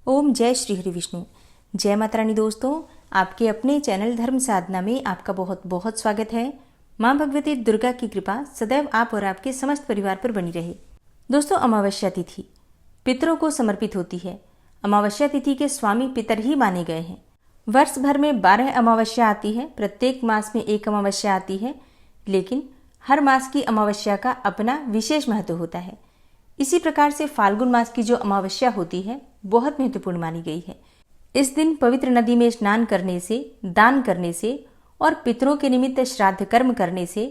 ओम जय श्री हरि विष्णु। जय माता रानी। दोस्तों, आपके अपने चैनल धर्म साधना में आपका बहुत बहुत स्वागत है। माँ भगवती दुर्गा की कृपा सदैव आप और आपके समस्त परिवार पर बनी रहे। दोस्तों, अमावस्या तिथि पितरों को समर्पित होती है। अमावस्या तिथि के स्वामी पितर ही माने गए हैं। वर्ष भर में 12 अमावस्या आती है। प्रत्येक मास में एक अमावस्या आती है, लेकिन हर मास की अमावस्या का अपना विशेष महत्व होता है। इसी प्रकार से फाल्गुन मास की जो अमावस्या होती है बहुत महत्वपूर्ण मानी गई है। इस दिन पवित्र नदी में स्नान करने से, दान करने से और पितरों के निमित्त श्राद्ध कर्म करने से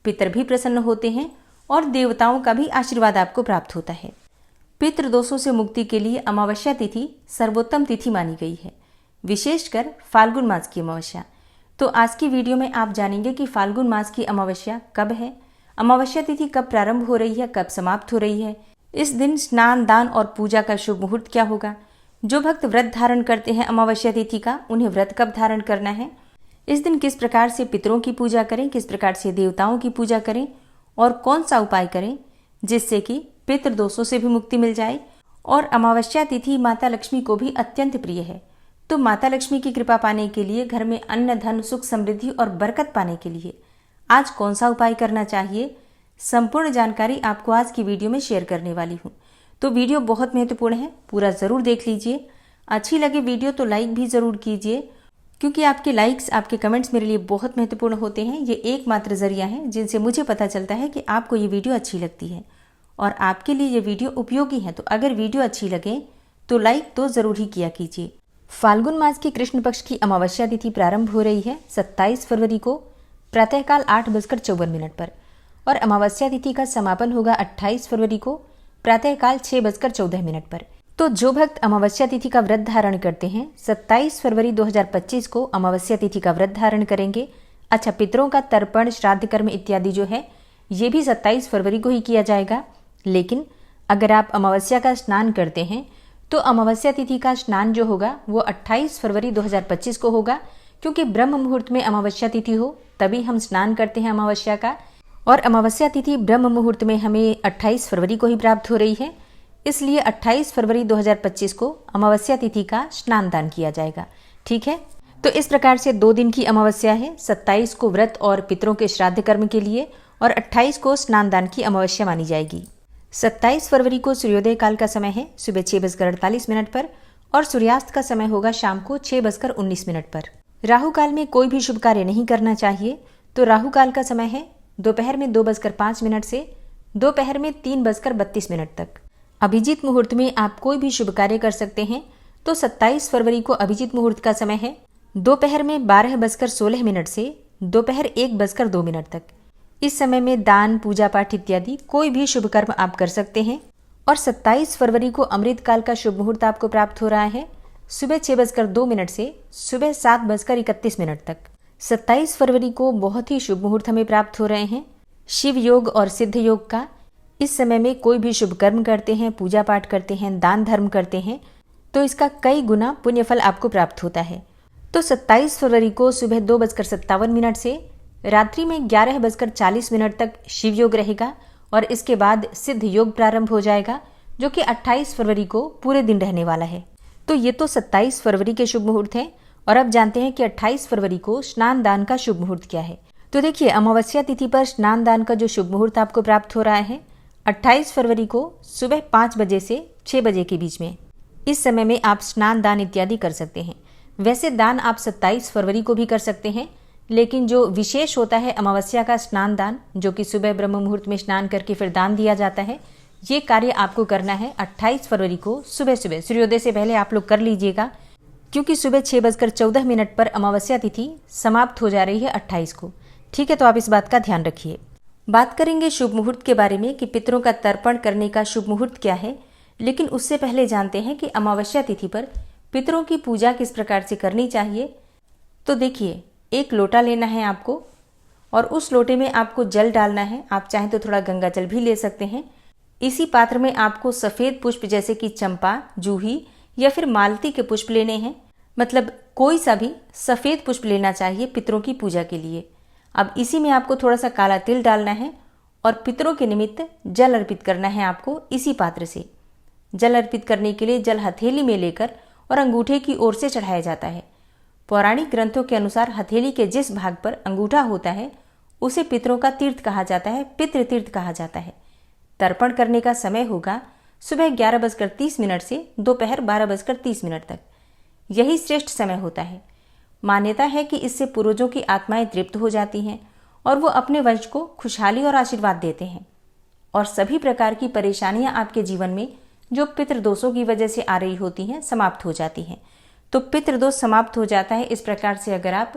पितर भी प्रसन्न होते हैं और देवताओं का भी आशीर्वाद आपको प्राप्त होता है। पितृ दोषों से मुक्ति के लिए अमावस्या तिथि सर्वोत्तम तिथि मानी गई है, विशेषकर फाल्गुन मास की अमावस्या। तो आज की वीडियो में आप जानेंगे कि फाल्गुन मास की अमावस्या कब है, अमावस्या तिथि कब प्रारंभ हो रही है, कब समाप्त हो रही है, इस दिन स्नान, दान और पूजा का शुभ मुहूर्त क्या होगा, जो भक्त व्रत धारण करते हैं अमावस्या तिथि का, उन्हें व्रत कब धारण करना है, इस दिन किस प्रकार से पितरों की पूजा करें, किस प्रकार से देवताओं की पूजा करें और कौन सा उपाय करें जिससे कि पितृ दोषों से भी मुक्ति मिल जाए। और अमावस्या तिथि माता लक्ष्मी को भी अत्यंत प्रिय है। तो माता लक्ष्मी की कृपा पाने के लिए, घर में अन्न, धन, सुख, समृद्धि और बरकत पाने के लिए आज कौन सा उपाय करना चाहिए, संपूर्ण जानकारी आपको आज की वीडियो में शेयर करने वाली हूँ। तो वीडियो बहुत महत्वपूर्ण है, पूरा ज़रूर देख लीजिए। अच्छी लगे वीडियो तो लाइक भी ज़रूर कीजिए, क्योंकि आपके लाइक्स, आपके कमेंट्स मेरे लिए बहुत महत्वपूर्ण होते हैं। ये एकमात्र जरिया है जिनसे मुझे पता चलता है कि आपको ये वीडियो अच्छी लगती है और आपके लिए ये वीडियो उपयोगी है। तो अगर वीडियो अच्छी लगे तो लाइक तो ज़रूर ही किया कीजिए। फाल्गुन मास की कृष्ण पक्ष की अमावस्या तिथि प्रारंभ हो रही है 27 फरवरी को प्रातःकाल 8:54 पर और अमावस्या तिथि का समापन होगा 28 फरवरी को प्रातःकाल 6:14 पर। तो जो भक्त अमावस्या तिथि का व्रत धारण करते हैं 27 फरवरी 2025 को अमावस्या तिथि का व्रत धारण करेंगे। अच्छा, पितरों का तर्पण, श्राद्ध कर्म इत्यादि जो है ये भी 27 फरवरी को ही किया जाएगा। लेकिन अगर आप अमावस्या का स्नान करते हैं तो अमावस्या तिथि का स्नान जो होगा वो 28 फरवरी 2025 को होगा, क्योंकि ब्रह्म मुहूर्त में अमावस्या तिथि हो तभी हम स्नान करते हैं अमावस्या का। और अमावस्या तिथि ब्रह्म मुहूर्त में हमें 28 फरवरी को ही प्राप्त हो रही है, इसलिए 28 फरवरी 2025 को अमावस्या तिथि का स्नान दान किया जाएगा। ठीक है, तो इस प्रकार से 2 दिन की अमावस्या है। 27 को व्रत और पितरों के श्राद्ध कर्म के लिए और 28 को स्नान दान की अमावस्या मानी जाएगी। 27 फरवरी को सूर्योदय काल का समय है सुबह 6:48 पर और सूर्यास्त का समय होगा शाम को 6:19 पर। राहु काल में कोई भी शुभ कार्य नहीं करना चाहिए। तो राहु काल का समय है दोपहर में 2:05 से दोपहर में 3:32 तक। अभिजीत मुहूर्त में आप कोई भी शुभ कार्य कर सकते हैं। तो 27 फरवरी को अभिजीत मुहूर्त का समय है दोपहर में 12:16 से दोपहर 1:02 तक। इस समय में दान, पूजा पाठ इत्यादि कोई भी शुभ कर्म आप कर सकते हैं। और 27 फरवरी को अमृत काल का शुभ मुहूर्त आपको प्राप्त हो रहा है सुबह 6:02 से सुबह 7:31 तक। 27 फरवरी को बहुत ही शुभ मुहूर्त हमें प्राप्त हो रहे हैं शिव योग और सिद्ध योग का। इस समय में कोई भी शुभ कर्म करते हैं, पूजा पाठ करते हैं, दान धर्म करते हैं तो इसका कई गुना पुण्य फल आपको प्राप्त होता है। तो 27 फरवरी को सुबह 2:57 से रात्रि में 11:40 तक शिव योग रहेगा और इसके बाद सिद्ध योग प्रारंभ हो जाएगा, जो कि 28 फरवरी को पूरे दिन रहने वाला है। तो ये तो 27 फरवरी के शुभ मुहूर्त हैं। और अब जानते हैं कि 28 फरवरी को स्नान दान का शुभ मुहूर्त क्या है। तो देखिए, अमावस्या तिथि पर स्नान दान का जो शुभ मुहूर्त आपको प्राप्त हो रहा है 28 फरवरी को सुबह 5 बजे से 6 बजे के बीच में। इस समय में आप स्नान दान इत्यादि कर सकते हैं। वैसे दान आप 27 फरवरी को भी कर सकते हैं, लेकिन जो विशेष होता है अमावस्या का स्नान दान, जो कि सुबह ब्रह्म मुहूर्त में स्नान करके फिर दान दिया जाता है, ये कार्य आपको करना है 28 फरवरी को सुबह सुबह सूर्योदय से पहले आप लोग कर लीजिएगा, क्योंकि सुबह 6:14 पर अमावस्या तिथि समाप्त हो जा रही है 28 को। ठीक है, तो आप इस बात का ध्यान रखिए। बात करेंगे शुभ मुहूर्त के बारे में कि पितरों का तर्पण करने का शुभ मुहूर्त क्या है, लेकिन उससे पहले जानते हैं कि अमावस्या तिथि पर पितरों की पूजा किस प्रकार से करनी चाहिए। तो देखिए, एक लोटा लेना है आपको और उस लोटे में आपको जल डालना है। आप चाहें तो थोड़ा गंगा जल भी ले सकते हैं। इसी पात्र में आपको सफ़ेद पुष्प जैसे कि चंपा, जूही या फिर मालती के पुष्प लेने हैं। मतलब कोई सा भी सफ़ेद पुष्प लेना चाहिए पितरों की पूजा के लिए। अब इसी में आपको थोड़ा सा काला तिल डालना है और पितरों के निमित्त जल अर्पित करना है आपको इसी पात्र से। जल अर्पित करने के लिए जल हथेली में लेकर और अंगूठे की ओर से चढ़ाया जाता है। पौराणिक ग्रंथों के अनुसार हथेली के जिस भाग पर अंगूठा होता है उसे पितरों का तीर्थ कहा जाता है, पितृ तीर्थ कहा जाता है। तर्पण करने का समय होगा सुबह 11:30 से दोपहर 12:30 तक। यही श्रेष्ठ समय होता है। मान्यता है कि इससे पूर्वजों की आत्माएं तृप्त हो जाती हैं और वो अपने वंश को खुशहाली और आशीर्वाद देते हैं, और सभी प्रकार की परेशानियां आपके जीवन में जो पितृदोषों की वजह से आ रही होती हैं समाप्त हो जाती हैं। तो पितृदोष समाप्त हो जाता है इस प्रकार से अगर आप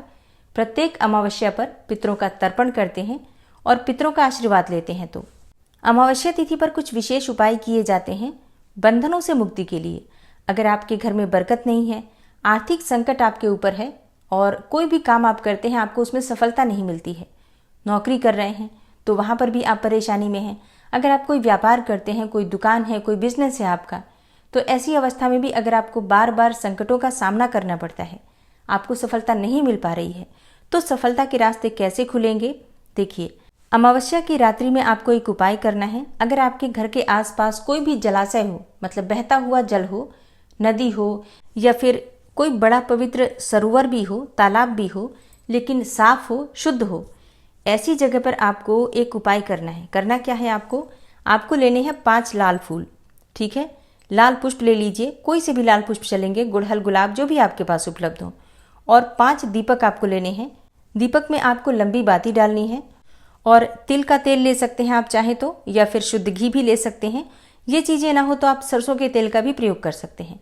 प्रत्येक अमावस्या पर पितरों का तर्पण करते हैं और पितरों का आशीर्वाद लेते हैं। तो अमावस्या तिथि पर कुछ विशेष उपाय किए जाते हैं बंधनों से मुक्ति के लिए। अगर आपके घर में बरकत नहीं है, आर्थिक संकट आपके ऊपर है और कोई भी काम आप करते हैं आपको उसमें सफलता नहीं मिलती है, नौकरी कर रहे हैं तो वहाँ पर भी आप परेशानी में हैं, अगर आप कोई व्यापार करते हैं, कोई दुकान है, कोई बिजनेस है आपका, तो ऐसी अवस्था में भी अगर आपको बार बार संकटों का सामना करना पड़ता है, आपको सफलता नहीं मिल पा रही है, तो सफलता के रास्ते कैसे खुलेंगे? देखिए, अमावस्या की रात्रि में आपको एक उपाय करना है। अगर आपके घर के आसपास कोई भी जलाशय हो, मतलब बहता हुआ जल हो, नदी हो या फिर कोई बड़ा पवित्र सरोवर भी हो, तालाब भी हो, लेकिन साफ हो, शुद्ध हो, ऐसी जगह पर आपको एक उपाय करना है। करना क्या है? आपको लेने हैं 5 लाल फूल। ठीक है, लाल पुष्प ले लीजिए, कोई से भी लाल पुष्प चलेंगे, गुड़हल, गुलाब, जो भी आपके पास उपलब्ध हो। और 5 दीपक आपको लेने हैं। दीपक में आपको लंबी बाती डालनी है और तिल का तेल ले सकते हैं आप चाहे तो, या फिर शुद्ध घी भी ले सकते हैं। ये चीज़ें ना हो तो आप सरसों के तेल का भी प्रयोग कर सकते हैं।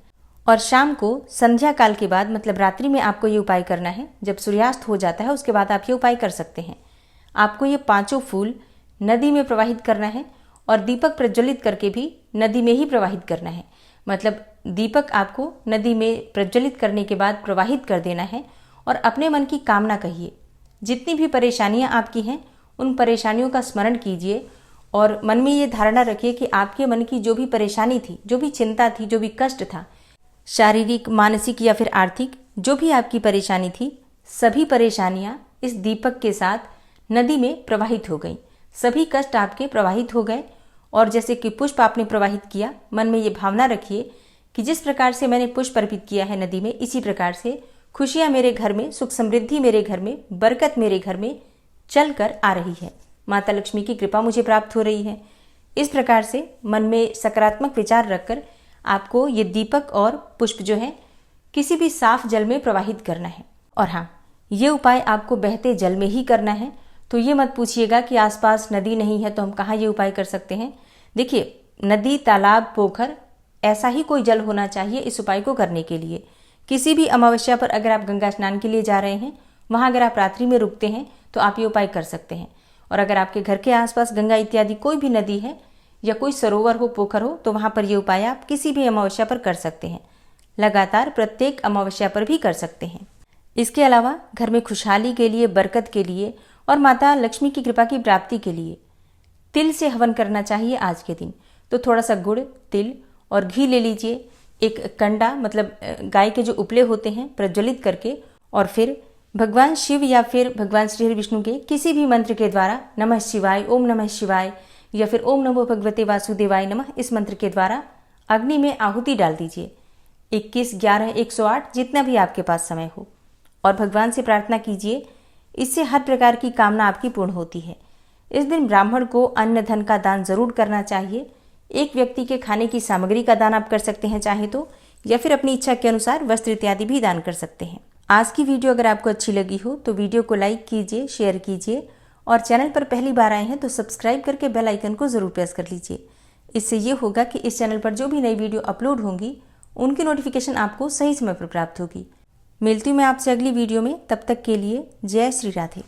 और शाम को संध्या काल के बाद, मतलब रात्रि में आपको ये उपाय करना है। जब सूर्यास्त हो जाता है उसके बाद आप ये उपाय कर सकते हैं। आपको ये 5 फूल नदी में प्रवाहित करना है और दीपक प्रज्वलित करके भी नदी में ही प्रवाहित करना है। मतलब दीपक आपको नदी में प्रज्वलित करने के बाद प्रवाहित कर देना है और अपने मन की कामना कहिए। जितनी भी परेशानियां आपकी हैं उन परेशानियों का स्मरण कीजिए और मन में ये धारणा रखिए कि आपके मन की जो भी परेशानी थी, जो भी चिंता थी, जो भी कष्ट था, शारीरिक, मानसिक या फिर आर्थिक, जो भी आपकी परेशानी थी, सभी परेशानियां इस दीपक के साथ नदी में प्रवाहित हो गई। सभी कष्ट आपके प्रवाहित हो गए। और जैसे कि पुष्प आपने प्रवाहित किया, मन में ये भावना रखिए कि जिस प्रकार से मैंने पुष्प अर्पित किया है नदी में, इसी प्रकार से खुशियां मेरे घर में, सुख समृद्धि मेरे घर में, बरकत मेरे घर में चल कर आ रही है। माता लक्ष्मी की कृपा मुझे प्राप्त हो रही है। इस प्रकार से मन में सकारात्मक विचार रखकर आपको ये दीपक और पुष्प जो है किसी भी साफ जल में प्रवाहित करना है। और हाँ, ये उपाय आपको बहते जल में ही करना है। तो ये मत पूछिएगा कि आसपास नदी नहीं है तो हम कहाँ ये उपाय कर सकते हैं। देखिए, नदी, तालाब, पोखर, ऐसा ही कोई जल होना चाहिए इस उपाय को करने के लिए। किसी भी अमावस्या पर अगर आप गंगा स्नान के लिए जा रहे हैं, वहाँ अगर आप रात्रि में रुकते हैं तो आप ये उपाय कर सकते हैं। और अगर आपके घर के आसपास गंगा इत्यादि कोई भी नदी है या कोई सरोवर हो, पोखर हो, तो वहाँ पर ये उपाय आप किसी भी अमावस्या पर कर सकते हैं। लगातार प्रत्येक अमावस्या पर भी कर सकते हैं। इसके अलावा घर में खुशहाली के लिए, बरकत के लिए और माता लक्ष्मी की कृपा की प्राप्ति के लिए तिल से हवन करना चाहिए आज के दिन। तो थोड़ा सा गुड़, तिल और घी ले लीजिए, एक कंडा, मतलब गाय के जो उपले होते हैं, प्रज्वलित करके, और फिर भगवान शिव या फिर भगवान श्री हरि विष्णु के किसी भी मंत्र के द्वारा नमः शिवाय, ओम नमः शिवाय या फिर ओम नमो भगवते वासुदेवाय नमः, इस मंत्र के द्वारा अग्नि में आहुति डाल दीजिए। 21, 11, 108 जितना भी आपके पास समय हो, और भगवान से प्रार्थना कीजिए। इससे हर प्रकार की कामना आपकी पूर्ण होती है। इस दिन ब्राह्मण को अन्न धन का दान जरूर करना चाहिए। एक व्यक्ति के खाने की सामग्री का दान आप कर सकते हैं चाहे तो, या फिर अपनी इच्छा के अनुसार वस्त्र इत्यादि भी दान कर सकते हैं। आज की वीडियो अगर आपको अच्छी लगी हो तो वीडियो को लाइक कीजिए, शेयर कीजिए, और चैनल पर पहली बार आए हैं तो सब्सक्राइब करके बेल आइकन को जरूर प्रेस कर लीजिए। इससे ये होगा कि इस चैनल पर जो भी नई वीडियो अपलोड होंगी उनकी नोटिफिकेशन आपको सही समय पर प्राप्त होगी। मिलती हूँ मैं आपसे अगली वीडियो में। तब तक के लिए जय श्री राधे।